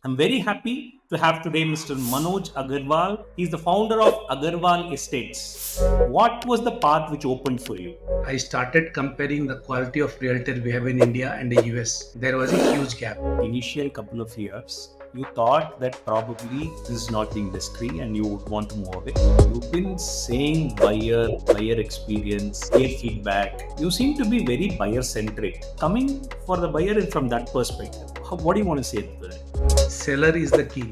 I'm very happy to have today Mr. Manoj Agarwal. He's the founder of Agarwal Estates. What was the path which opened for you? I started comparing the quality of realtor we have in India and the US. There was a huge gap. Initial couple of years, you thought that probably this is not the industry and you would want to move away. You've been saying buyer experience, buyer feedback. You seem to be very buyer centric. Coming for the buyer from that perspective, what do you want to say to that? Seller is the key.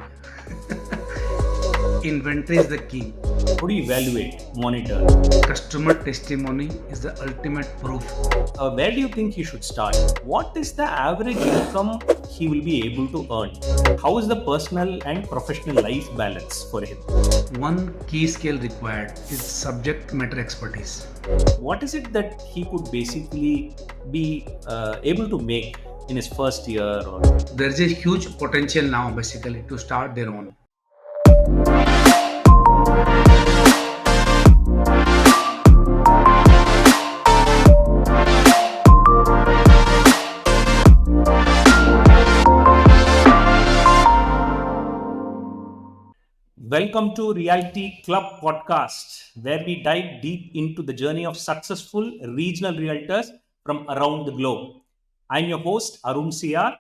Inventory is the key. How do you evaluate, monitor? Customer testimony is the ultimate proof. Where do you think he should start? What is the average income he will be able to earn? How is the personal and professional life balance for him? One key skill required is subject matter expertise. What is it that he could basically be able to make in his first year? Or There is a huge potential now basically to start their own. welcome to Realiti.club podcast, where we dive deep into the journey of successful regional realtors from around the globe. I'm your host, Arun CR.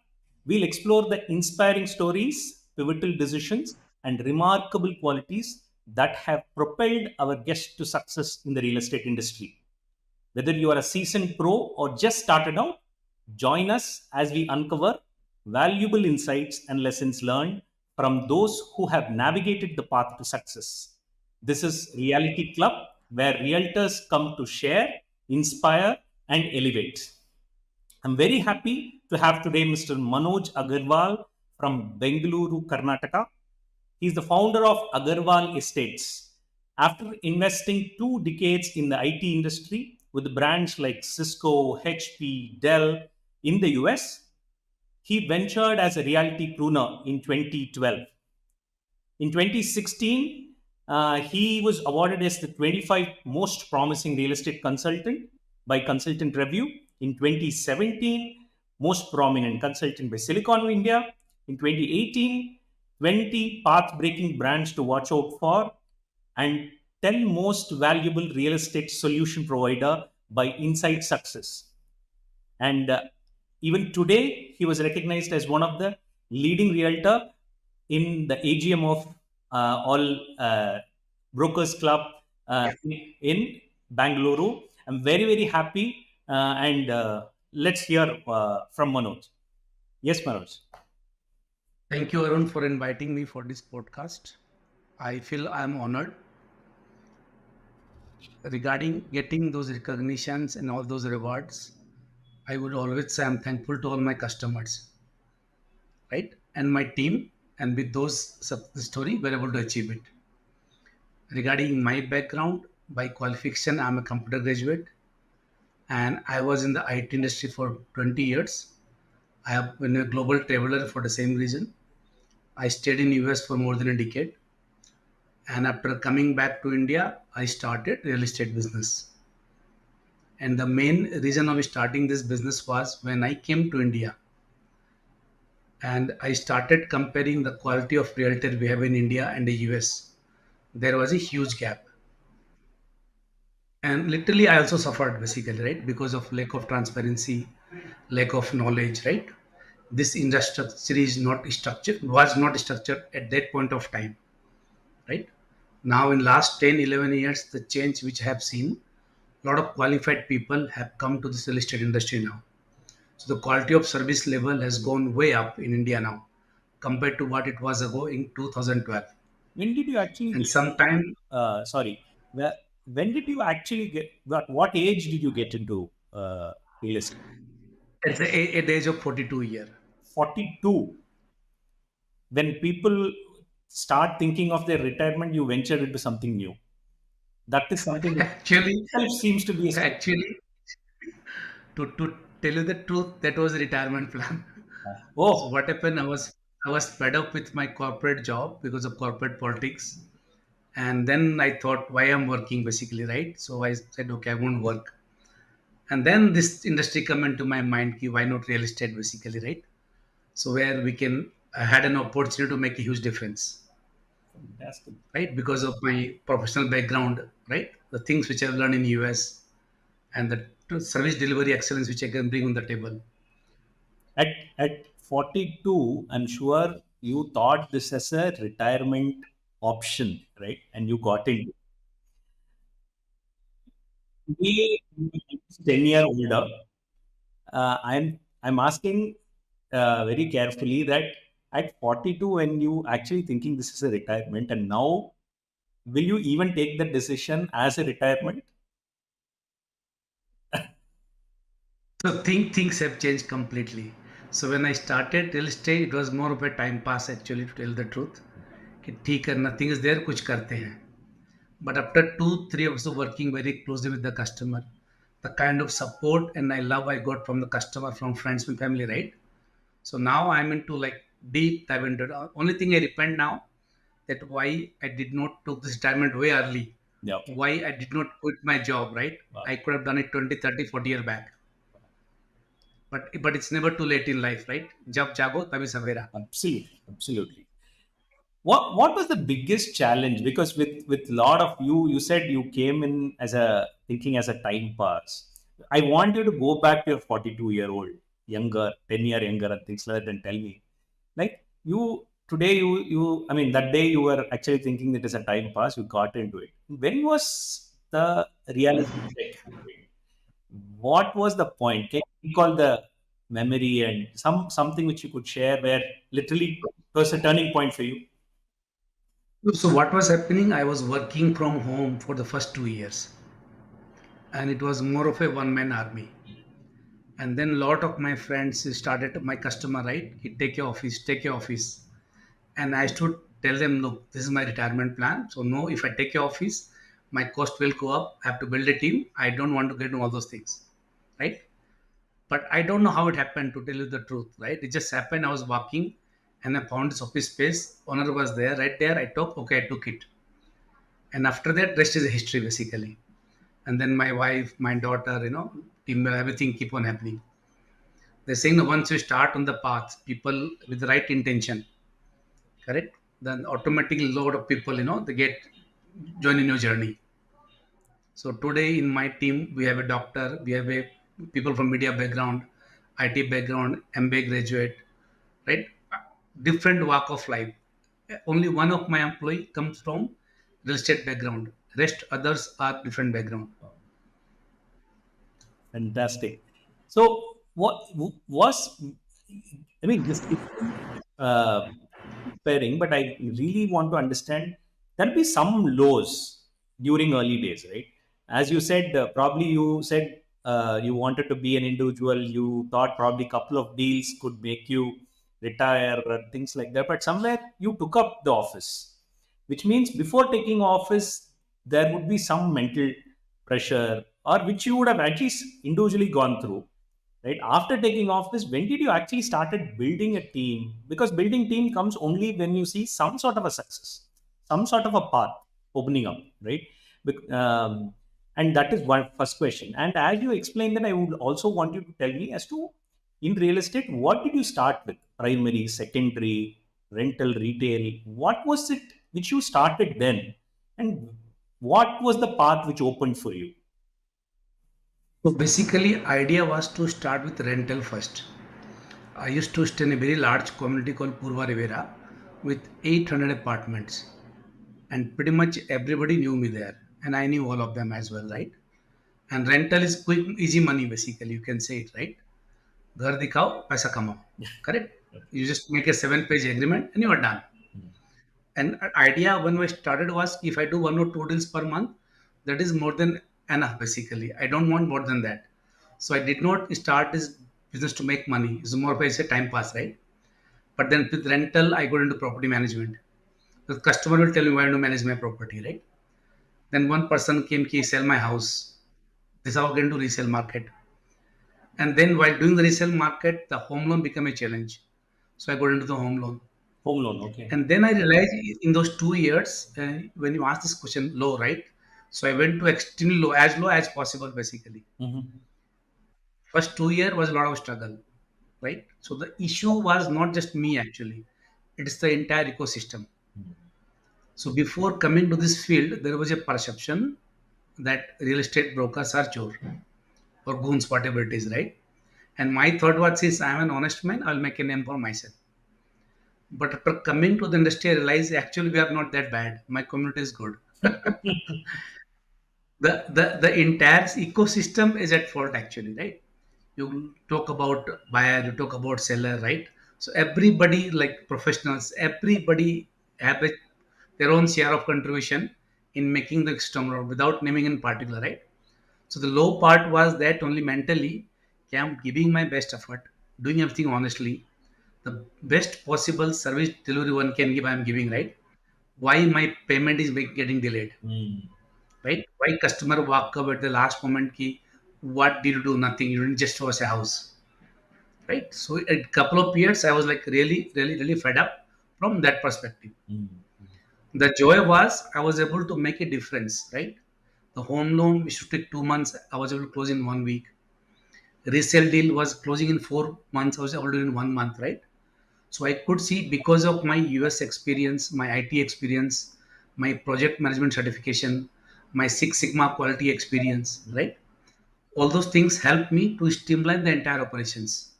We'll explore the inspiring stories, pivotal decisions, and remarkable qualities that have propelled our guests to success in the real estate industry. Whether you are a seasoned pro or just started out, join us as we uncover valuable insights and lessons learned from those who have navigated the path to success. This is Reality Club, where realtors come to share, inspire, and elevate. I'm very happy to have today Mr. Manoj Agarwal from Bengaluru, Karnataka. He's the founder of Agarwal Estates. After investing 2 decades in the IT industry with brands like Cisco, HP, Dell in the US, he ventured as a reality pruner in 2012. In 2016, he was awarded as the 25 most promising real estate consultant by Consultant Review. In 2017, most prominent consultant by Silicon India. In 2018, 20 path breaking brands to watch out for, and 10 most valuable real estate solution provider by Insight Success. And even today, he was recognized as one of the leading realtor in the AGM of all brokers club in Bangalore. I'm very, very happy. And let's hear from Manoj. Yes, Manoj. Thank you, Arun, for inviting me for this podcast. I feel I am honored regarding getting those recognitions and all those rewards. I would always say I'm thankful to all my customers, right? And my team. And with those the story, we're able to achieve it. Regarding my background, by qualification, I'm a computer graduate and I was in the IT industry for 20 years. I have been a global traveler for the same reason. I stayed in US for more than a decade. And after coming back to India, I started real estate business. And the main reason of starting this business was when I came to India and I started comparing the quality of realtor we have in India and the US. There was a huge gap. And literally, I also suffered basically, right? Because of lack of transparency, lack of knowledge, right? This industry is not structured, was not structured at that point of time, right? Now, in last 10, 11 years, the change which I have seen, a lot of qualified people have come to this real estate industry now. So the quality of service level has gone way up in India now compared to what it was ago in 2012. When did you And actually, sometime sorry, when did you actually get, what age did you get into real estate? at the age of 42 year. 42. When people start thinking of their retirement, you venture into something new. That is something that Actually, itself seems to be a step. actually, to tell you the truth, that was a retirement plan. So Oh, what happened? I was fed up with my corporate job because of corporate politics, and then I thought, why I'm working basically, right? So I said, okay, I won't work. And then this industry come into my mind, ki why not real estate basically, right? So where we can I had an opportunity to make a huge difference, Fantastic. right? Because of my professional background, right? The things which I've learned in US and the service delivery excellence which I can bring on the table. At at 42, I'm sure you thought this as a retirement option, right? And you got into it. We 10-year older. I'm asking very carefully that at 42, when you actually thinking this is a retirement, and now will you even take the decision as a retirement? So things have changed completely. So when I started real estate, it was more of a time pass actually, to tell the truth. कि ठीक है, nothing is there, कुछ करते हैं. But after 2 3 years of working very closely with the customer, the kind of support and I love I got from the customer, from friends and family, right? So now I'm into like deep dive into it. Only thing I repent now, that why I did not took this retirement way early. Yeah, okay. Why I did not quit my job, right? Wow. I could have done it 20, 30, 40 years back. But it's never too late in life, right? Jab jago tabi savera. Absolutely, absolutely. What was the biggest challenge? Because with a lot of you, you said you came in as a thinking as a time pass. I want you to go back to your 42-year-old, younger, 10-year younger, and things like that, and tell me, like you today, you I mean that day you were actually thinking that it's a time pass. You got into it. When was the reality check? What was the point? Can you recall the memory and something which you could share where literally it was a turning point for you? So what was happening? I was working from home for the first 2 years, and it was more of a one-man army. And then a lot of my friends started my customer, right? He take your office, take your office. And I should tell them, look, this is my retirement plan. So no, if I take your office, my cost will go up. I have to build a team. I don't want to get into all those things, right? But I don't know how it happened, to tell you the truth, right? It just happened. I was walking and I found this office space. Owner was there, right there. I took, okay, I took it. And after that, rest is history basically. And then my wife, my daughter, team, everything keep on happening. They're saying that once you start on the path, people with the right intention, correct, then automatically load of people, they get join in your journey. So today in my team, we have a doctor, we have a people from media background, IT background, MBA graduate, right? Different walk of life. Only one of my employee comes from real estate background. Rest others are different background. Fantastic. So, was I mean this is uh, inspiring, but I really want to understand. There'll be some lows during early days, right? As you said, probably you said you wanted to be an individual. You thought probably a couple of deals could make you retire or things like that. But somewhere you took up the office, which means before taking office, there would be some mental pressure or which you would have at least individually gone through, right? After taking office, when did you actually started building a team? Because building team comes only when you see some sort of a success, some sort of a path opening up, right? And that is one first question. And as you explained that, I would also want you to tell me as to in real estate, what did you start with? Primary, secondary, rental, retail? What was it which you started then? And what was the path which opened for you? So basically, idea was to start with rental first. I used to stay in a very large community called Purva Rivera with 800 apartments, and pretty much everybody knew me there, and I knew all of them as well, right? And rental is quick, easy money basically. You can say it, right? घर दिखाओ पैसा कमाओ, correct? You just make a 7 page agreement and you are done. And idea when we started was, if I do 1 or 2 deals per month, that is more than enough basically. I don't want more than that. So I did not start this business to make money. It's more of a time pass, right? But then with rental, I got into property management. The customer will tell me why to manage my property, right? Then one person came, he sell my house. This is how I get into resale market. And then while doing the resale market, the home loan became a challenge. So I got into the home loan. Home loan, okay. And then I realized in those 2 years, when you ask this question, low, right? So I went to extremely low as possible, basically. Mhm. First 2 year was a lot of struggle, right? So the issue was not just me actually. it's the entire ecosystem. So before coming to this field, there was a perception that real estate brokers are chore or goons, whatever it is, right? And my thought was, is I'm an honest man, I'll make a name for myself. But after coming to the industry, I realized actually we are not that bad. My community is good. The entire ecosystem is at fault actually, right? You talk about buyer, you talk about seller, right? So everybody, like professionals, everybody have their own share of contribution in making the system run without naming in particular, right? So the low part was that only mentally, okay, I'm giving my best effort, doing everything honestly, the best possible service delivery one can give, I'm giving, right? Why my payment is getting delayed, right? Why customer walk up at the last moment? Ki, what did you do? Nothing. You didn't just show us a house, right? So a couple of years, I was like really, really, really fed up from that perspective. The joy was I was able to make a difference, right? The home loan which should take 2 months, I was able to close in 1 week. Resale deal was closing in 4 months, I was able to do in 1 month, right? So I could see because of my US experience, my IT experience, my project management certification, my Six Sigma quality experience, right? All those things help me to streamline the entire operations.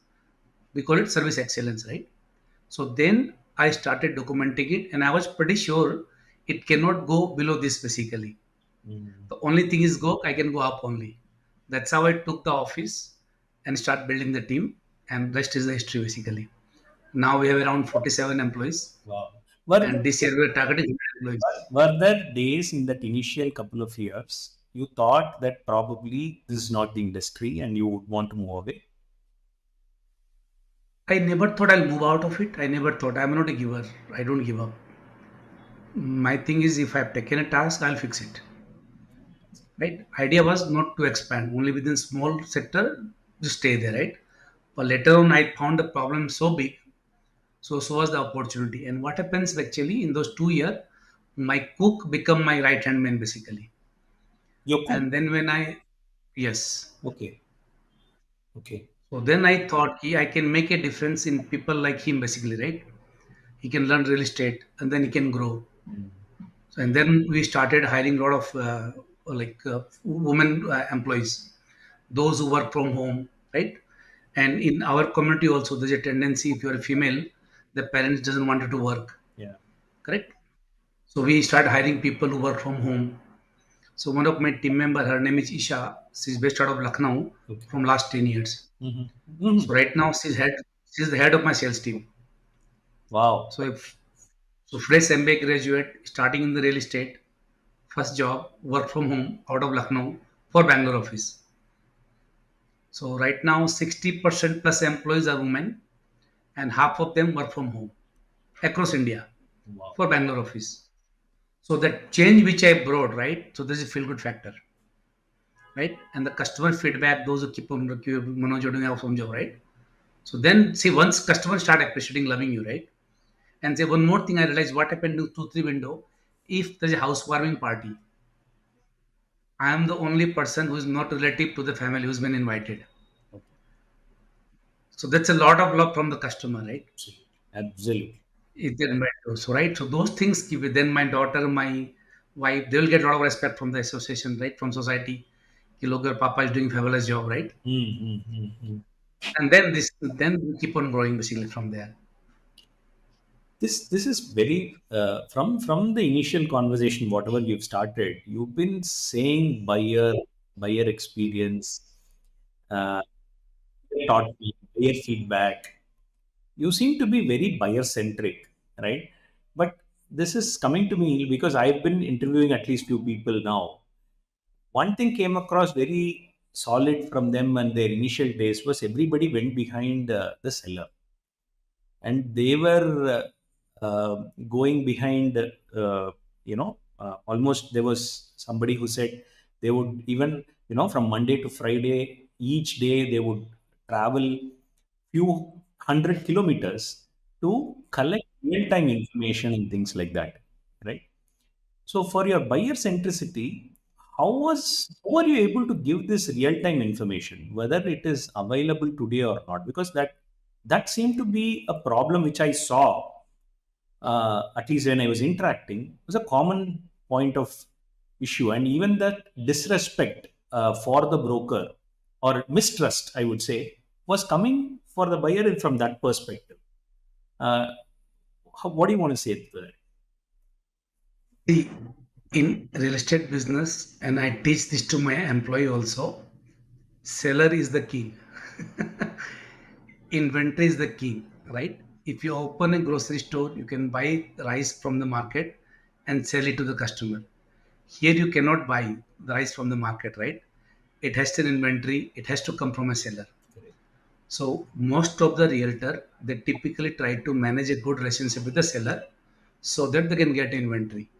We call it service excellence, right? So then I started documenting it, and I was pretty sure it cannot go below this basically. The only thing is go, I can go up only. That's how I took the office and start building the team, and rest is the history basically. Now we have around 47 employees, Wow. Were and this year we're targeting 100 employees. were there days in that initial couple of years you thought that probably this is not the industry and you would want to move away? I never thought I'll move out of it. I never thought I'm not a giver. I don't give up. My thing is if I've taken a task, I'll fix it. Right? Idea was not to expand, only within small sector, just stay there, right? But later on I found the problem so big, so was the opportunity. And what happens actually in those 2 years, my cook become my right hand man basically. Your cook. And then when I yes. Okay. Okay. So then I thought I can make a difference in people like him basically, right? He can learn real estate and then he can grow. So, and then we started hiring a lot of women employees, those who work from home, right? And in our community also, there's a tendency if you're a female, the parents doesn't want you to work, Yeah. correct? So we start hiring people who work from home. So one of my team member, her name is Isha. She's based out of Lucknow Okay. from last 10 years. So Mhm. right now she's the head of my sales team. Wow. So if so fresh MBA graduate starting in the real estate, first job, work from home out of Lucknow for Bangalore office. So right now 60% plus employees are women and half of them work from home across India Wow. for Bangalore office. So that change which I brought, right? So this is a feel good factor, right? And the customer feedback, those who keep on Manoj, you're doing an awesome job, right? So then see once customers start appreciating, loving you, right? And say one more thing I realized what happened to 2, 3 window. If there's a housewarming party, I am the only person who is not relative to the family who's been invited. Okay. So that's a lot of love from the customer, right? Absolutely. Absolutely. If they invite you. So right. So those things give it. Then my daughter, my wife, they will get a lot of respect from the association, right? From society. Ki log, your papa is doing fabulous job, right? And then we keep on growing basically from there. This is very from the initial conversation, whatever you've started, you've been saying buyer experience, uh, taught me buyer feedback. You seem to be very buyer centric, right? But this is coming to me because I've been interviewing at least few people now. One thing came across very solid from them and their initial days was everybody went behind the seller, and they were going behind almost there was somebody who said they would even from Monday to Friday each day they would travel few hundred kilometers to collect real-time information and things like that, right? So for your buyer centricity, how are you able to give this real-time information, whether it is available today or not? Because that seemed to be a problem which I saw at least when I was interacting, was a common point of issue. And even that disrespect for the broker or mistrust, I would say, was coming for the buyer from that perspective. Uh, what do you want to say to that? See, in real estate business, and I teach this to my employee also, seller is the king. Inventory is the king, right? If you open a grocery store, you can buy rice from the market and sell it to the customer. Here you cannot buy the rice from the market, right? It has an inventory, it has to come from a seller. So most of the realtor, they typically try to manage a good relationship with the seller so that they can get inventory.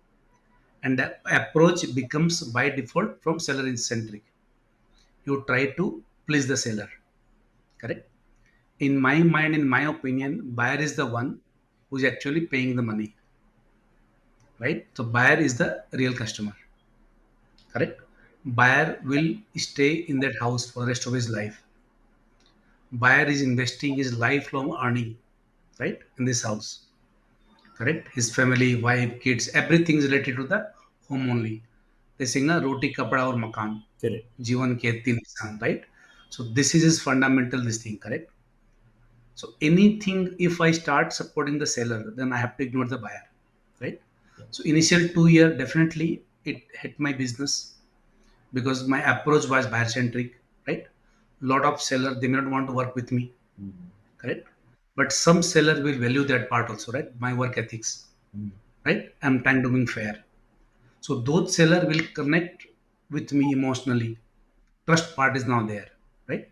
And the approach becomes by default from seller centric. You try to please the seller, correct? In my mind, in my opinion, buyer is the one who's actually paying the money, right? So buyer is the real customer, correct? Buyer will stay in that house for the rest of his life. Buyer is investing his lifelong earning, right, in this house, correct? His family, wife, kids, everything is related to the home only. They sing a roti, kapda, or makan, Correct. जीवन के तीन निशान, right? So this is his fundamental this thing, correct? So anything, if I start supporting the seller, then I have to ignore the buyer, right? So initial 2 year, definitely it hit my business because my approach was buyer centric, right? Lot of seller they may not want to work with me, correct? But some seller will value that part also, right? My work ethics, right? I'm trying to be fair. So those seller will connect with me emotionally. Trust part is now there, right?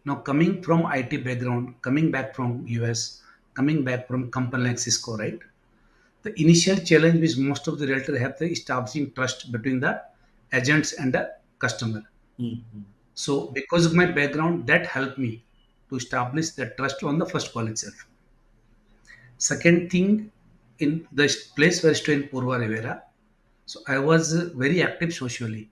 Now coming from IT background, coming back from US, coming back from company like Cisco, right? The initial challenge which most of the realtor have the establishing trust between the agents and the customer. Mm-hmm. So because of my background, that helped me to establish that trust on the first call itself. Second thing, in the place where I stay in Purva Rivera, so I was very active socially.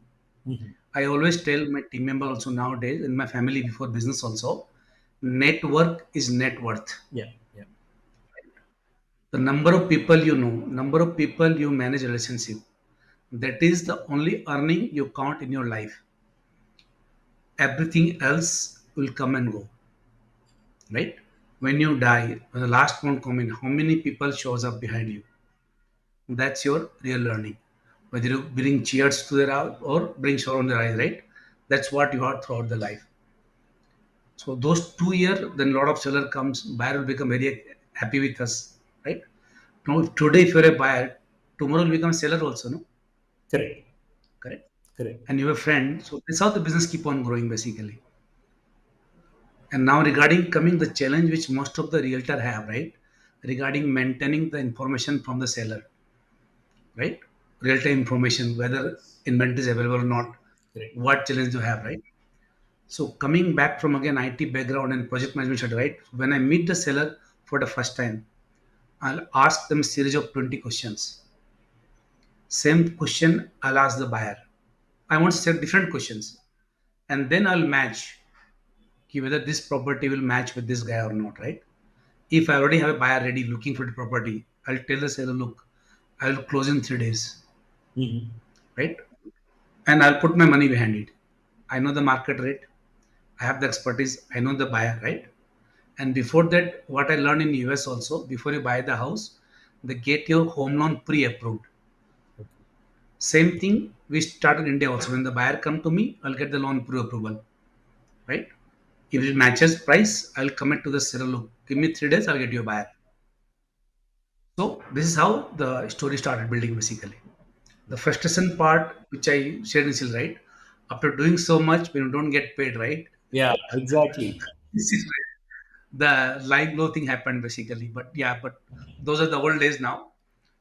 Mm-hmm. I always tell my team member also nowadays in my family before business also, network is net worth. Yeah, yeah, The number of people you know, number of people you manage relationship, that is the only earning you count in your life. Everything else will come and go, right? When you die, when the last one come in, how many people shows up behind you? That's your real learning. Whether you bring cheers to their house or bring shower on their eyes, right? That's what you are throughout the life. So those 2 year, then a lot of seller comes, buyer will become very happy with us, right? Now if today if you're a buyer, tomorrow will become seller also, no? correct, Correct. correct. And you have a friend. So that's how the business keep on growing basically. And now regarding coming the challenge which most of the realtor have, right? Regarding maintaining the information from the seller, right? Real time information, whether inventory is available or not, Correct. what challenge you have, right? So coming back from again IT background and project management study, right? When I meet the seller for the first time, I'll ask them a series of 20 questions. Same question I'll ask the buyer. I want to set different questions. And then I'll match whether this property will match with this guy or not, right? If I already have a buyer ready looking for the property, I'll tell the seller, look, I'll close in 3 days, Mm-hmm. right? And I'll put my money behind it. I know the market rate, I have the expertise, I know the buyer, right? And before that, what I learned in US also, before you buy the house, they get your home loan pre-approved. Same thing we start in India also. When the buyer come to me, I'll get the loan pre-approval, right? If it matches price, I'll commit to the seller. Look, give me 3 days, I'll get you a buyer. So this is how the story started building basically. The frustration part, which I shared initially, right? After doing so much, when you don't get paid, right? Yeah, exactly. This is where the live blow thing happened basically. But yeah, but those are the old days now.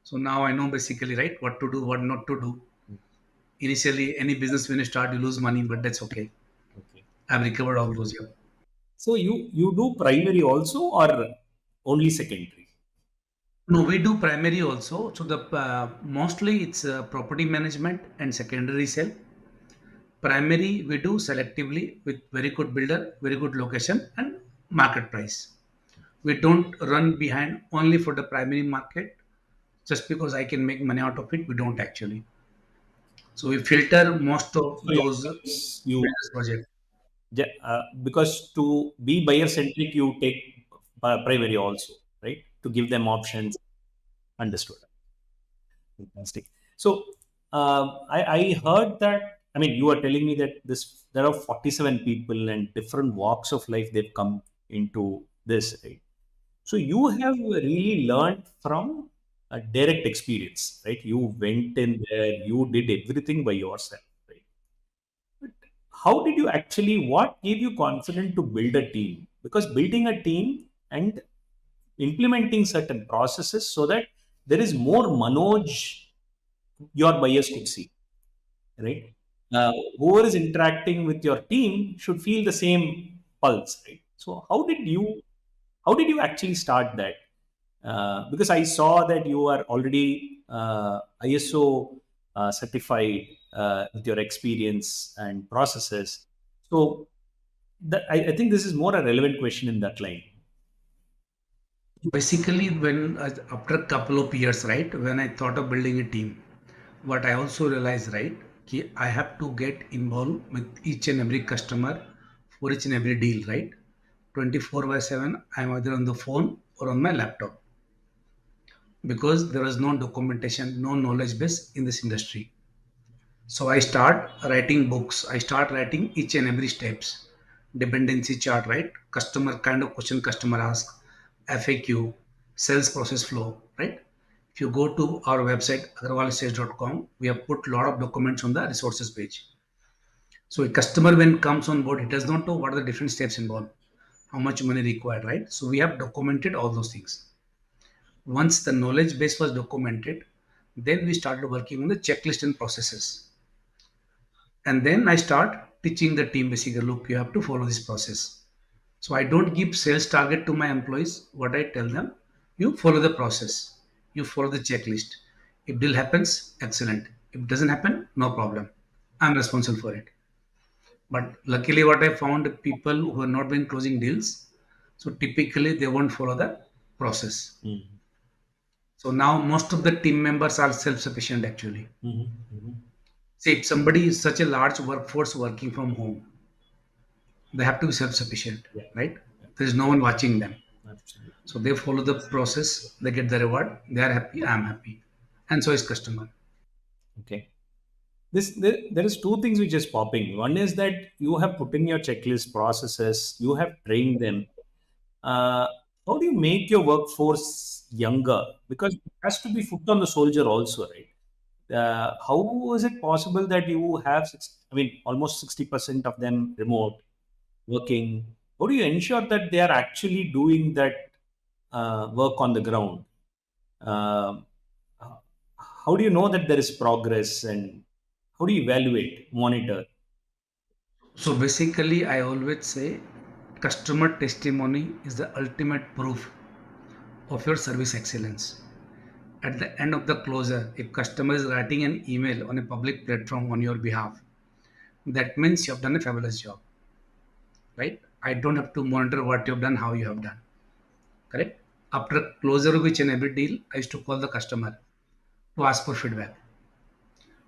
So now I know basically, right, what to do, what not to do. Initially, any business when you start, you lose money, but that's okay. Okay. I've recovered all those. Yeah. So you do primary also or only secondary? No, we do primary also. So the mostly it's property management and secondary sale. Primary we do selectively with very good builder, very good location and market price. We don't run behind only for the primary market. Just because I can make money out of it, we don't actually. So we filter most of So those you business projects. because to be buyer centric, you take primary also, right? To give them options. Understood. Fantastic. So I heard that. I mean, you are telling me that there are 47 people and different walks of life they've come into this, right? So you have really learned from a direct experience, right? You went in there, you did everything by yourself, right? But how did you actually? What gave you confidence to build a team? Because building a team and implementing certain processes so that there is more Manoj your buyers could see, right? Whoever is interacting with your team should feel the same pulse, right? So how did you actually start that? Because I saw that you are already ISO certified with your experience and processes. So I think this is more a relevant question in that line. Basically, when after a couple of years, right, when I thought of building a team, what I also realized, right, I have to get involved with each and every customer for each and every deal, right? 24 by 7, I'm either on the phone or on my laptop because there is no documentation, no knowledge base in this industry. So I start writing books. I start writing each and every steps, dependency chart, right? Customer kind of question customer ask, FAQ, sales process flow, right? If you go to our website agarwalestates.com, we have put a lot of documents on the resources page. So a customer when comes on board, he does not know what are the different steps involved, how much money required, right? So we have documented all those things. Once the knowledge base was documented, then we started working on the checklist and processes. And then I start teaching the team basically, look, you have to follow this process. So I don't give sales target to my employees. What I tell them, you follow the process, you follow the checklist. If deal happens, excellent. If it doesn't happen, no problem, I'm responsible for it. But luckily what I found, people who have not been closing deals, so typically they won't follow the process. Mhm. So now most of the team members are self-sufficient actually. Mhm. Mhm. See, if somebody is such a large workforce working from home, they have to be self-sufficient, Yeah, right? There is no one watching them. absolutely. So they follow the process, they get the reward, they are happy, I'm happy. And so is customer. Okay. There is two things which is popping. One is that you have put in your checklist processes, you have trained them. Uh, how do you make your workforce younger? Because it has to be foot on the soldier also, right? How is it possible that you have, I mean, almost 60% of them remote working? How do you ensure that they are actually doing that work on the ground? Uh, how do you know that there is progress and how do you evaluate, monitor? So basically, I always say customer testimony is the ultimate proof of your service excellence. At the end of the closure, if customer is writing an email on a public platform on your behalf, that means you have done a fabulous job, right? I don't have to monitor what you have done, how you have done, correct? After closure of each and every deal, I used to call the customer to ask for feedback.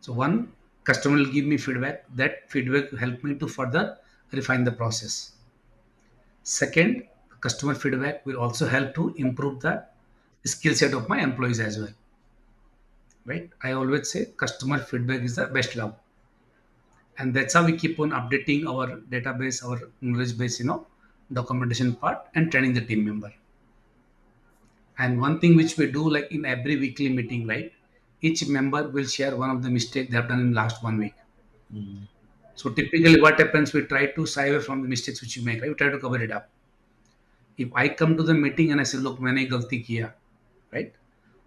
So one customer will give me feedback. That feedback will help me to further refine the process. Second, customer feedback will also help to improve the skill set of my employees as well. Right? I always say customer feedback is the best love, and that's how we keep on updating our database, our knowledge base, documentation part, and training the team member. And one thing which we do, like in every weekly meeting, right? Each member will share one of the mistakes they have done in last 1 week. Mm. So typically what happens, we try to shy away from the mistakes which you make, right? We try to cover it up. If I come to the meeting and I say, look, मैंने गलती किया, right?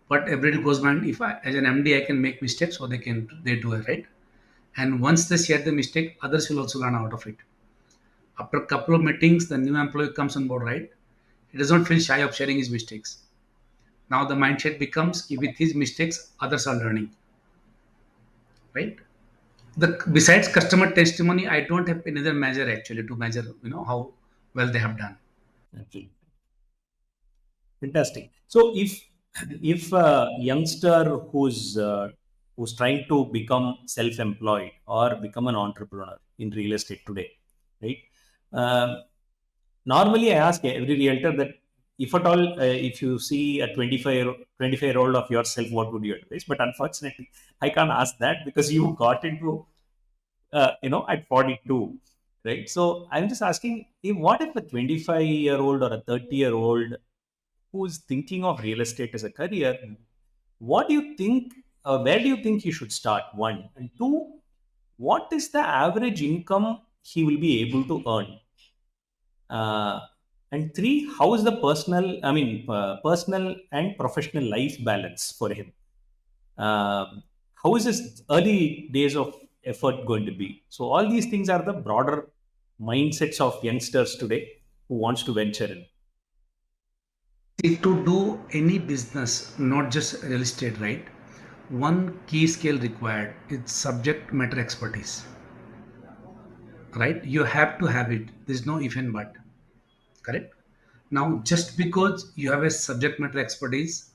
But everybody goes mind, if I, as an MD, I can make mistakes, so they do it, right? And once they share the mistake, others will also learn out of it. After a couple of meetings, the new employee comes on board, right? He does not feel shy of sharing his mistakes. Now the mindset becomes, with his mistakes, others are learning, right? The besides customer testimony, I don't have another measure actually to measure, how well they have done. Absolutely. Fantastic. So if if a youngster who's trying to become self-employed or become an entrepreneur in real estate today, right? Um Normally, I ask every realtor that if at all, if you see a 25-year-old of yourself, what would you advise? But unfortunately, I can't ask that because you got into, at 42, right? So I'm just asking, if what if a 25-year-old or a 30-year-old who's thinking of real estate as a career, what do you think? Where do you think he should start? One and two, what is the average income he will be able to earn? And three, how is the personal and professional life balance for him? How is his early days of effort going to be? So all these things are the broader mindsets of youngsters today who wants to venture in. See, to do any business, not just real estate, right? One key skill required is subject matter expertise, right? You have to have it. There's no if and but, correct? Now, just because you have a subject matter expertise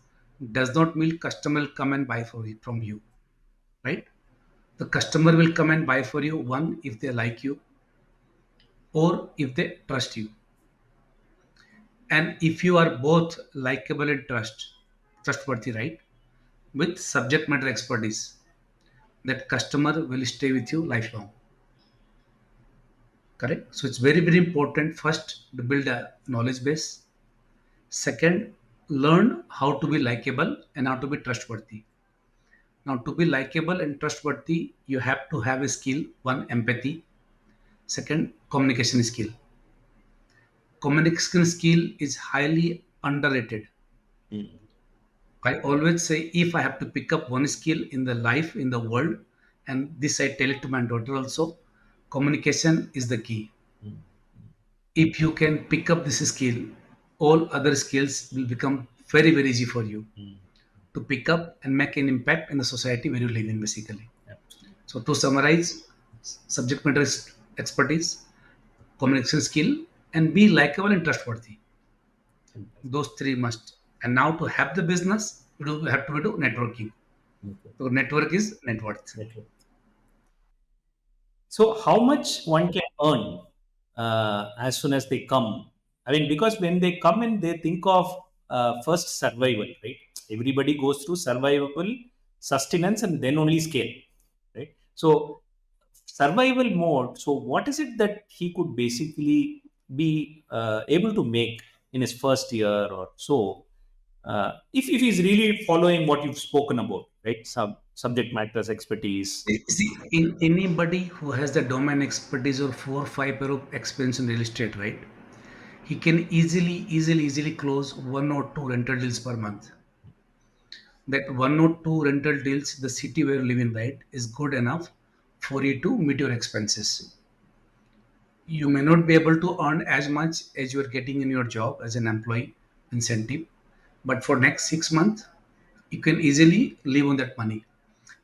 does not mean customer will come and buy for it from you, right? The customer will come and buy for you, one, if they like you or if they trust you. And if you are both likable and trustworthy, right? With subject matter expertise, that customer will stay with you lifelong. Correct? So it's very, very important first to build a knowledge base. Second, learn how to be likable and how to be trustworthy. Now, to be likable and trustworthy, you have to have a skill: one, empathy; second, communication skill. Communication skill is highly underrated. Mm. I always say if I have to pick up one skill in the life, in the world, and this I tell it to my daughter also, communication is the key. Mm. If you can pick up this skill, all other skills will become very, very easy for you Mm. to pick up and make an impact in the society where you live in, basically. Absolutely. So, to summarize, subject matter expertise, communication skill, and be likable and trustworthy. Those three must. And now, to have the business, you have to do networking. Okay. So, network is net worth. Okay. So, how much one can earn as soon as they come? I mean, because when they come in, they think of first survival, right? Everybody goes through survival, sustenance, and then only scale, right? So, survival mode. So, what is it that he could basically be able to make in his first year or so? If he's really following what you've spoken about, right? Subject matters expertise. See, in anybody who has the domain expertise or 4 or 5 year of experience in real estate, right? He can easily close one or two rental deals per month. That one or two rental deals, the city where you live in, right, is good enough for you to meet your expenses. You may not be able to earn as much as you are getting in your job as an employee incentive, but for next 6 months, you can easily live on that money.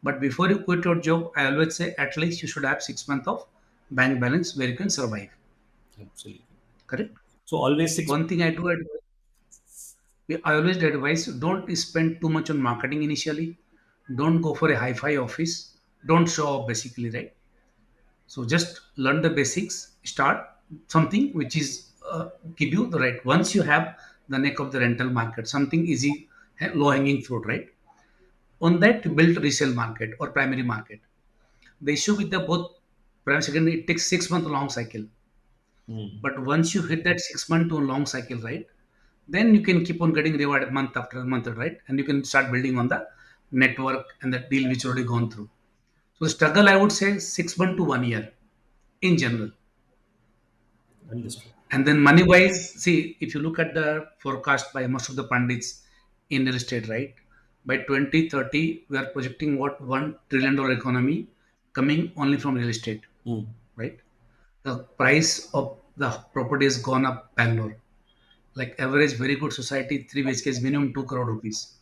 But before you quit your job, I always say at least you should have 6 months of bank balance where you can survive. Absolutely. Correct? So always six. One thing I always advise, don't spend too much on marketing initially. Don't go for a hi-fi office. Don't show off, basically, right? So just learn the basics. Start something which is give you the right. Once you have the neck of the rental market, something easy, low-hanging fruit, right? On that, you build resale market or primary market. The issue with the both primary secondary, it takes 6 month long cycle. Mm. But once you hit that 6 month to a long cycle, right? Then you can keep on getting rewarded month after month, right? And you can start building on the network and the deal which already gone through. So the struggle, I would say 6 months to 1 year in general. Understood. And then money wise, see, if you look at the forecast by most of the pundits in real estate, right? By 2030, we are projecting what $1 trillion economy coming only from real estate, Mm. right? The price of the property has gone up Bangalore. Like average very good society, 3 BHK is minimum 2 crore rupees.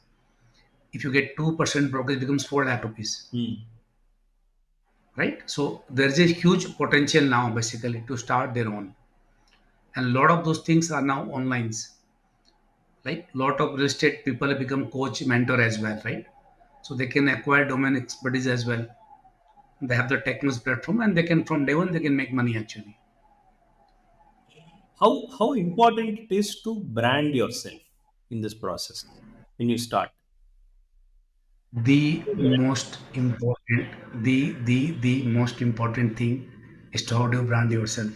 If you get 2% brokerage becomes 4 lakh rupees, Mm. right? So there's a huge potential now basically to start their own. And a lot of those things are now online. Right? Lot of real estate people have become coach, mentor as well, right? So they can acquire domain expertise as well. They have the technology platform, and they can from day one they can make money actually. How important it is to brand yourself in this process when you start? The most important, the most important thing is to how do you brand yourself.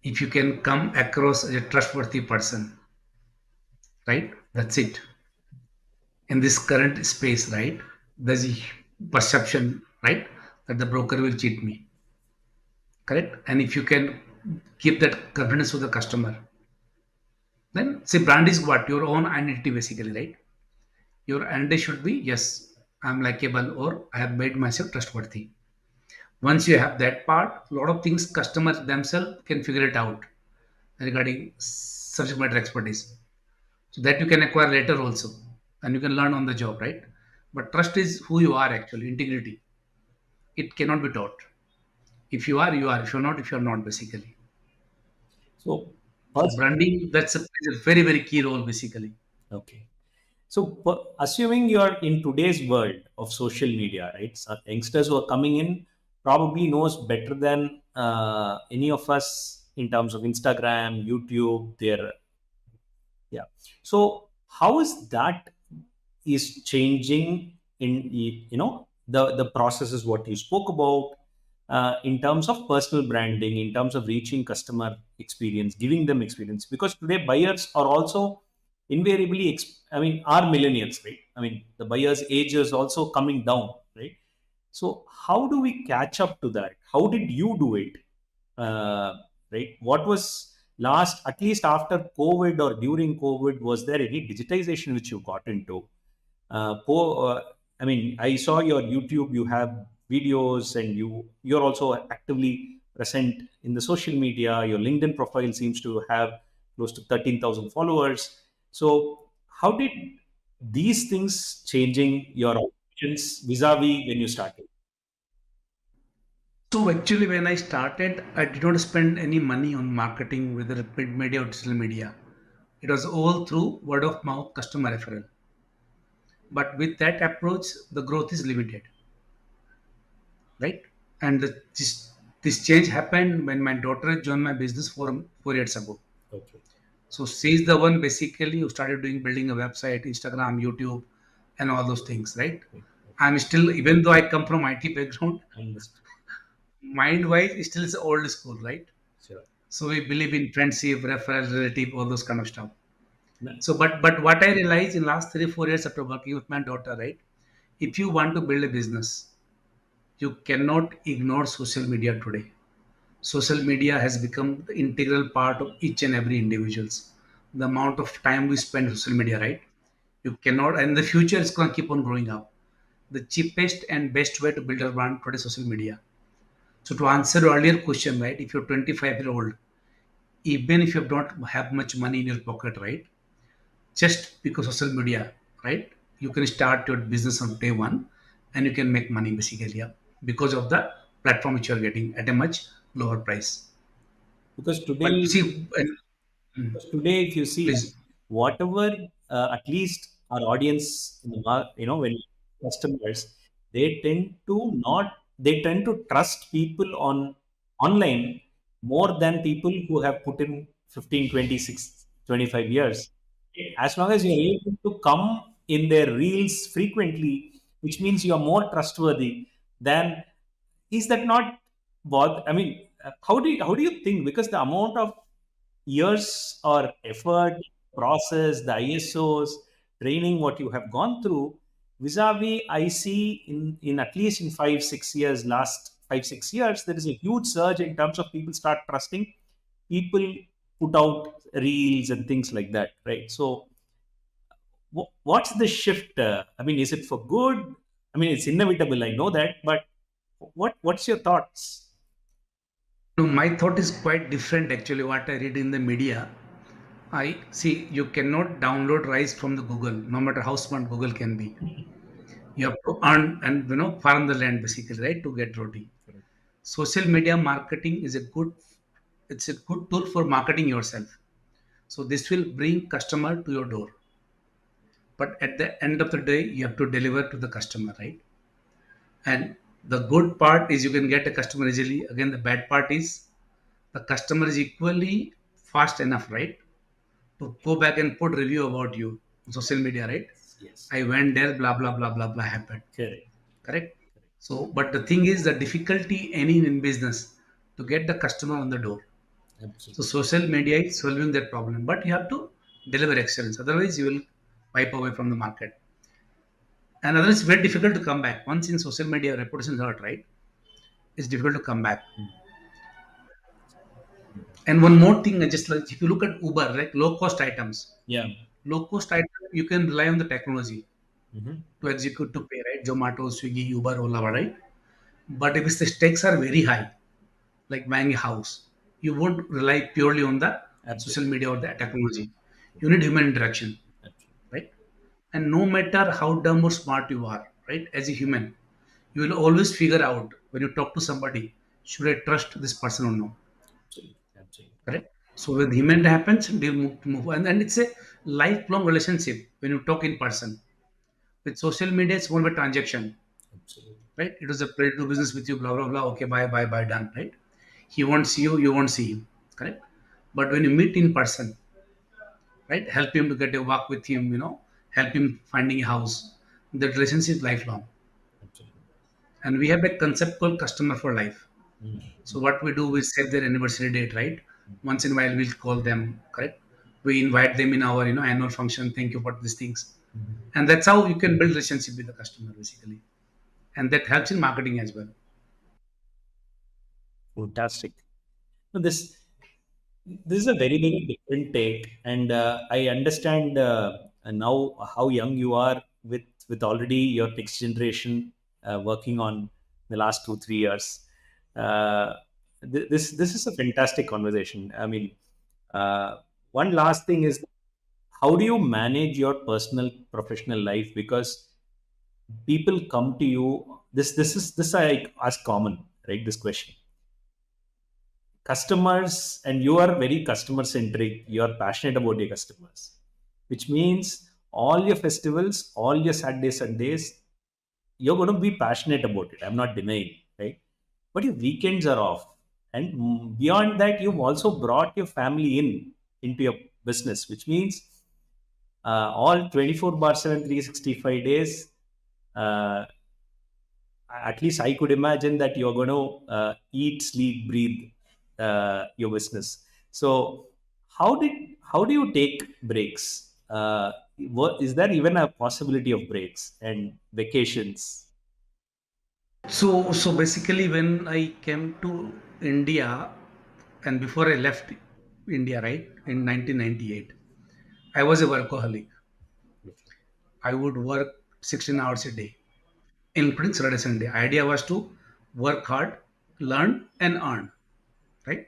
If you can come across as a trustworthy person, right? That's it. In this current space, right? There's a perception, right, that the broker will cheat me, correct? And if you can keep that confidence to the customer, then see, brand is what your own identity basically, right? Your identity should be yes, I'm likable or I have made myself trustworthy. Once you have that part, a lot of things customers themselves can figure it out regarding subject matter expertise. So that you can acquire later also, and you can learn on the job, right? But trust is who you are actually, integrity. It cannot be taught. If you are, you are. If you're not, if you're not, basically. So So first, branding, is a very, very key role, basically. okay. So, assuming you are in today's world of social media, right? So youngsters who are coming in probably knows better than any of us in terms of Instagram, YouTube, their, yeah. So, how is that is changing in the processes what you spoke about in terms of personal branding, in terms of reaching customer experience, giving them experience, because today buyers are also invariably I mean are millennials, right? I mean the buyers age is also coming down, right? So how do we catch up to that? How did you do it? uh, right, what was last, at least after COVID or during COVID, was there any digitization which you got into? I mean, I saw your YouTube, you have videos, and you're also actively present in the social media. Your LinkedIn profile seems to have close to 13,000 followers. So how did these things changing your options vis-a-vis when you started? So actually, when I started, I did not spend any money on marketing, whether print media or digital media. It was all through word of mouth, customer referral. But with that approach, the growth is limited, right? And this change happened when my daughter joined my business 4 years ago. Okay. So she's the one basically who started doing building a website, Instagram, YouTube, and all those things, right? Okay. I'm still, even though I come from IT background, Understood. mind wise, still it's old school, right? Sure. So we believe in friendship, referral, relative, all those kind of stuff. No. So, but what I realized in last 3 4 years after working with my daughter, right? If you want to build a business, you cannot ignore social media today. Social media has become the integral part of each and every individual's. The amount of time we spend on social media, right? You cannot, and the future is going to keep on growing up. The cheapest and best way to build a brand today is social media. So to answer your earlier question, right? If you're 25-year-old, even if you don't have much money in your pocket, right? Just because social media, right? You can start your business on day one, and you can make money basically, yeah, because of the platform which you are getting at a much lower price. Because But today, see, because today, if you see, please. whatever, at least our audience, in the when customers, they tend to trust people on online more than people who have put in 15, 26, 25 years. As long as you're able to come in their reels frequently, which means you're more trustworthy, then is that not I mean, how do you think? Because the amount of years or effort, process, the ISOs, training, what you have gone through, vis-a-vis, I see in at least in 5 6 years, last 5 6 years, there is a huge surge in terms of people start trusting. People put out reels and things like that, right? So, what's the shift? I mean, is it for good? I mean, it's inevitable. I know that, but what's your thoughts? No, my thought is quite different actually. What I read in the media, I see you cannot download rice from the Google, no matter how smart Google can be. You have to earn and farm the land basically, right, to get roti. Social media marketing is a good, it's a good tool for marketing yourself. So this will bring customer to your door. But at the end of the day, you have to deliver to the customer, right? And the good part is you can get a customer easily. Again, the bad part is the customer is equally fast enough, right? To go back and put review about you on social media, right? Yes. I went there, blah blah blah blah blah happened. Correct. Correct. So, but the thing is the difficulty any in business to get the customer on the door. So Absolutely. social media is solving that problem, but you have to deliver excellence. Otherwise, you will wipe away from the market. And otherwise, it's very difficult to come back. Once in social media, reputation is hurt, right? It's difficult to come back. And one more thing, I just like if you look at Uber, like low cost items, Yeah. low cost item you can rely on the technology Hmm. to execute to pay, right? Zomato, Swiggy, Uber, Ola, right? But if the stakes are very high, like buying a house, you won't rely purely on the social Absolutely. media or the technology. You need human interaction, Absolutely. right? And no matter how dumb or smart you are, right, as a human, you will always figure out when you talk to somebody, should I trust this person or no? Absolutely. Absolutely. Correct? So when human happens, they'll move. And it's a lifelong relationship when you talk in person. With social media, it's more of a transaction, Absolutely. right? It was a play to do business with you, blah, blah, blah. Okay, bye, bye, bye, done, right? He won't see you, you won't see him, correct? But when you meet in person, right, help him to get a walk with him, help him finding a house. The relationship is lifelong. Absolutely. And we have a concept called customer for life. Mm. So what we do, we save their anniversary date, right? Once in a while, we'll call them, correct? We invite them in our, annual function. Thank you for these things, and that's how you can build relationship with the customer, basically, and that helps in marketing as well. Fantastic. No, this is a very very different take, and I understand now how young you are with already your next generation working on the last 2 3 years. Uh, this is a fantastic conversation. I mean, uh, one last thing is, how do you manage your personal professional life? Because people come to you. This I ask common, right? This question, customers, and you are very customer centric, you are passionate about your customers, which means all your festivals, all your Saturday Sundays, you're going to be passionate about it. I'm not denying, right? But your weekends are off, and beyond that, you've also brought your family into your business, which means all 24 bar 7 365 days, uh, at least I could imagine that you're going to eat, sleep, breathe your business. So, how do you take breaks? Is there even a possibility of breaks and vacations? So basically, when I came to India, and before I left India, right, in 1998, I was a workaholic. I would work 16 hours a day, including Saturday Sunday. Idea was to work hard, learn, and earn, right?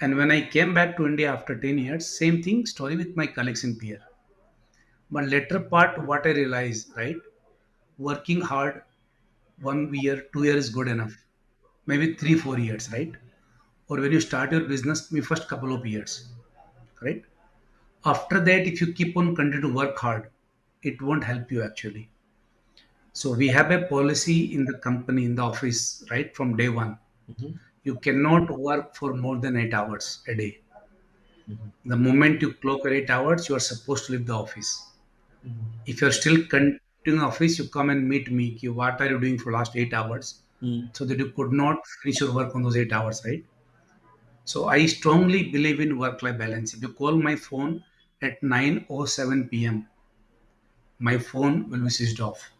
And when I came back to India after 10 years, same thing, story with my colleagues in peer. But later part, what I realized, right? Working hard 1 year, 2 years is good enough. Maybe 3, 4 years, right? Or when you start your business, maybe first couple of years, right? After that, if you keep on continue to work hard, it won't help you actually. So we have a policy in the company, in the office, right? From day one, Mhm. you cannot work for more than 8 hours a day. Mhm. The moment you clock your 8 hours, you are supposed to leave the office. Mhm. If you're still continuing office, you come and meet me. Ki, what are you doing for last 8 hours? Mm. So that you could not finish your work on those 8 hours, right? So I strongly believe in work-life balance. If you call my phone at 9:07 p.m., my phone will be switched off.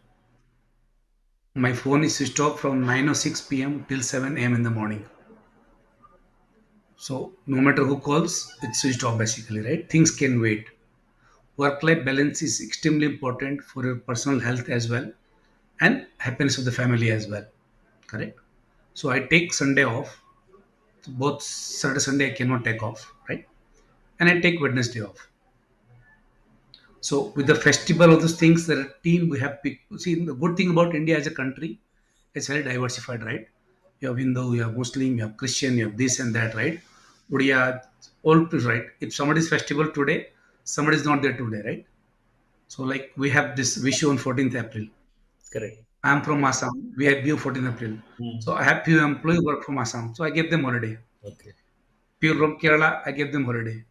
My phone is switched off from 9:06 p.m. till 7 a.m. in the morning. So no matter who calls, it's switched off basically, right? Things can wait. Work-life balance is extremely important for your personal health as well and happiness of the family as well. Correct. So I take Sunday off. Both Saturday Sunday I cannot take off, right? And I take Wednesday off. So with the festival of those things, there are team we have picked. See, the good thing about India as a country, it's very diversified, right? You have Hindu, you have Muslim, you have Christian, you have this and that, right? Odia, all is right. If somebody's festival today, somebody's not there today, right? So like we have this Vishu on 14th April. Correct. I'm from Assam. We have View 14th April. Hmm. So I have few employee work from Assam. So I gave them holiday. Okay. Pure from Kerala, I gave them holiday.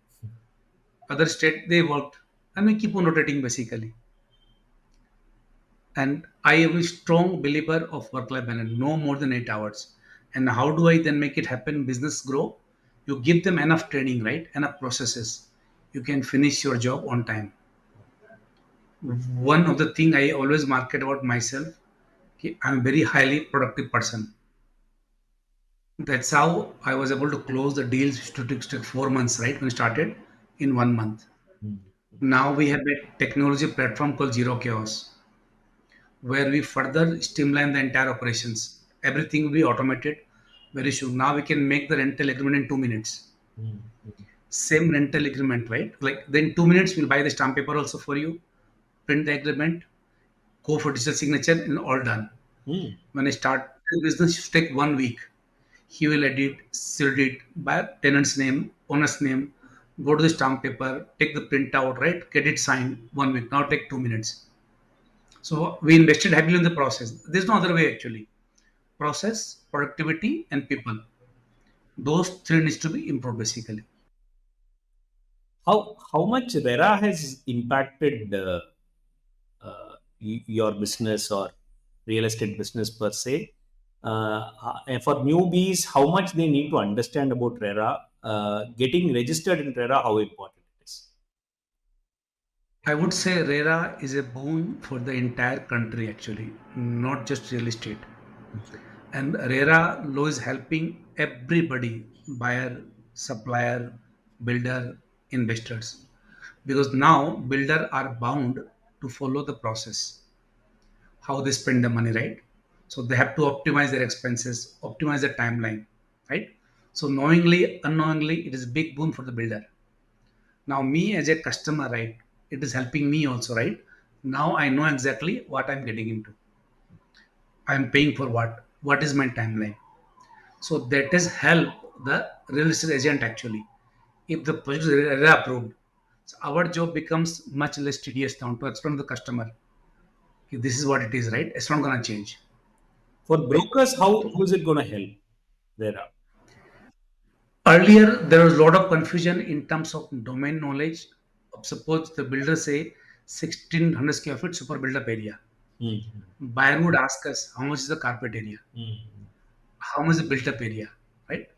Other state they worked. And we keep on rotating basically. And I am a strong believer of work-life balance, no more than 8 hours. And how do I then make it happen? Business grow. You give them enough training, right? Enough processes. You can finish your job on time. One of the thing I always market about myself, okay, I'm a very highly productive person. That's how I was able to close the deals which took 4 months, right? When I started in 1 month. Hmm. Now we have a technology platform called Zero Chaos, where we further streamline the entire operations. Everything will be automated very soon. Now we can make the rental agreement in 2 minutes. Hmm. Hmm. Same rental agreement, right? Like then 2 minutes we'll buy the stamp paper also for you, print the agreement, go for digital signature, and all done. Hmm. When I start the business, it take 1 week. He will edit, seal it by tenant's name, owner's name, go to the stamp paper, take the printout, right? Get it signed 1 week. Now take 2 minutes. So we invested heavily in the process. There's no other way actually. Process, productivity, and people. Those three needs to be improved basically. How much RERA has impacted your business or real estate business per se? And for newbies, how much they need to understand about RERA? Getting registered in RERA, how important it is? I would say RERA is a boon for the entire country actually, not just real estate. Okay. And RERA law is helping everybody, buyer, supplier, builder, investors. Because now builder are bound to follow the process, how they spend the money, right? So they have to optimize their expenses, optimize the timeline, right? So knowingly, unknowingly, it is a big boon for the builder. Now me as a customer, right? It is helping me also, right? Now I know exactly what I'm getting into. I'm paying for what? What is my timeline? So that is help the real estate agent actually. If the project is approved, so our job becomes much less tedious now to explain to the customer. "Okay, this is what it is, right? It's not gonna change, For right? brokers, how is it going to help RERA? Earlier, there was a lot of confusion in terms of domain knowledge. Suppose the builder say 1600 square feet super build up area. Hmm. Buyer would ask us how much is the carpet area, Hmm. how much is the built up area, right?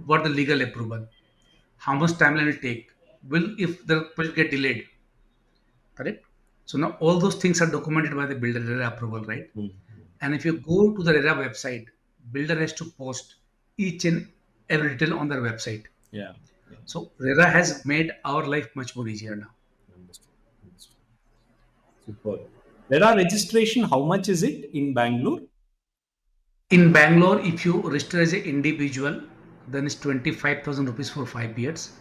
What the legal approval, how much timeline will take, will if the project get delayed, correct? So now all those things are documented by the builder RERA approval, right? Hmm. And if you go to the RERA website, builder has to post each and every detail on their website. Yeah. Yeah. So RERA has made our life much more easier now. Understood. Understood. Super. RERA registration, how much is it in Bangalore? In Bangalore, if you register as an individual, then it's 25,000 rupees for 5 years.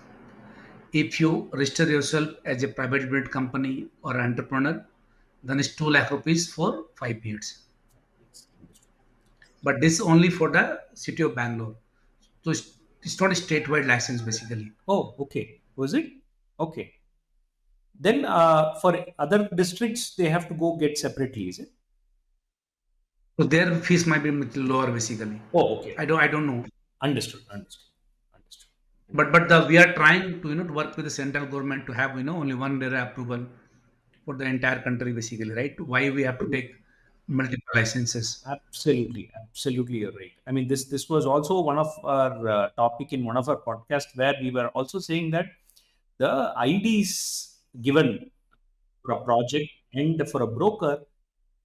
If you register yourself as a private limited company or entrepreneur, then it's 2 lakh rupees for 5 years. Yes. Understood. But this is only for the city of Bangalore. So it's not a statewide license basically. Oh, okay. Was it? Okay. Then for other districts, they have to go get separately, is it? So their fees might be a little lower basically. Oh, okay. I don't know. Understood. Understood. Understood. But we are trying to to work with the central government to have only one RERA approval for the entire country basically, right? Why we have to take multiple licenses? Absolutely, absolutely, you're right. I mean, this was also one of our topic in one of our podcasts where we were also saying that the IDs given for a project and for a broker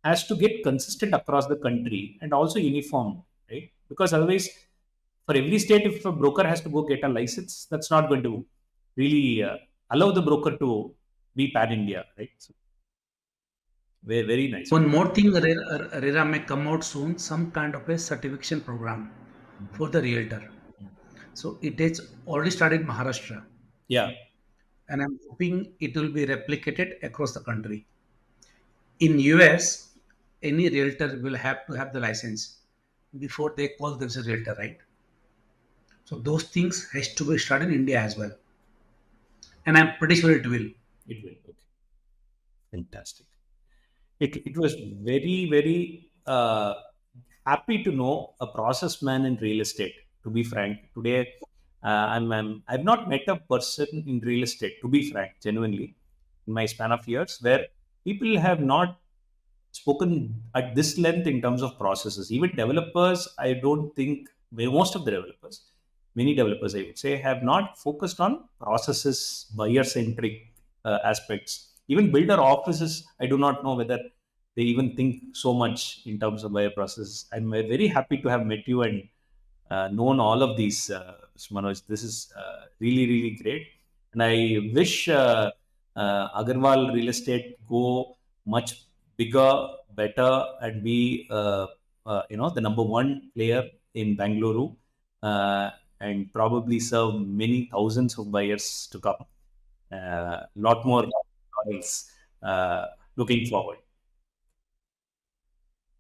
has to get consistent across the country and also uniform, right? Because otherwise, for every state, if a broker has to go get a license, that's not going to really allow the broker to be pan India, right? So, very, very nice. One more thing, RERA may come out soon, some kind of a certification program Mhm. for the realtor. So it is already started in Maharashtra, Yeah. and I'm hoping it will be replicated across the country. In US, any realtor will have to have the license before they call themselves a realtor, right? So those things has to be started in India as well, and I'm pretty sure it will. It will. Okay. Fantastic. It was very, very happy to know a process man in real estate. To be frank, today I've not met a person in real estate. To be frank, genuinely, in my span of years, where people have not spoken at this length in terms of processes. Even developers, I don't think most of the developers, many developers, I would say, have not focused on processes, buyer centric aspects. Even builder offices, I do not know whether they even think so much in terms of buyer processes. I'm very happy to have met you and known all of these, Manoj. This is really, really great. And I wish Agarwal Real Estate go much bigger, better, and be the number one player in Bangalore, and probably serve many thousands of buyers to come. Lot more stories looking forward.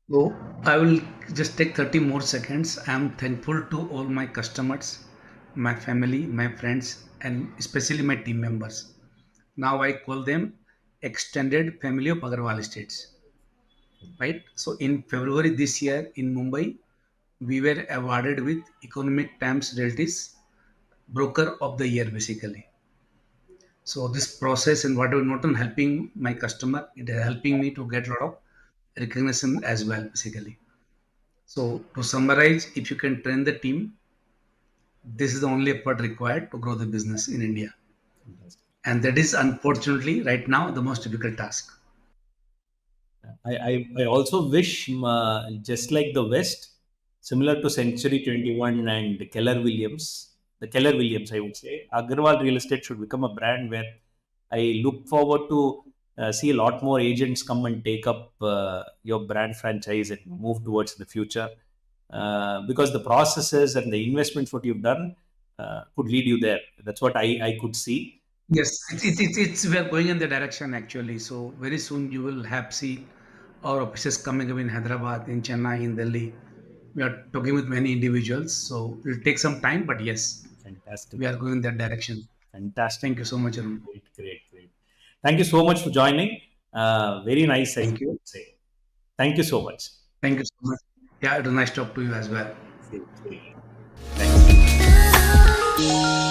So I will just take 30 more seconds. I am thankful to all my customers, my family, my friends, and especially my team members. Now I call them extended family of Agarwal Estates. Right? So in February this year in Mumbai, we were awarded with Economic Times Realty's Broker of the Year basically. So this process and whatever not only helping my customer, it is helping me to get a lot of recognition as well basically. So to summarize, if you can train the team, this is the only effort required to grow the business in India. Fantastic. And that is unfortunately right now the most difficult task. I also wish, just like the West, similar to Century 21 and Keller Williams, I would say, Agarwal Real Estate should become a brand where I look forward to see a lot more agents come and take up your brand franchise and move towards the future. Because the processes and the investments what you've done could lead you there. That's what I could see. Yes, it's we are going in the direction actually. So very soon you will have see our offices coming up in Hyderabad, in Chennai, in Delhi. We are talking with many individuals, so it will take some time, but yes, Fantastic. we are going in that direction. Fantastic. Thank you so much, Arun. Great, great, great. Thank you so much for joining. Very nice, I Thank you. would say. Thank you so much. Thank you so much. Yeah, it was nice to talk to you as well. Same here. Thanks.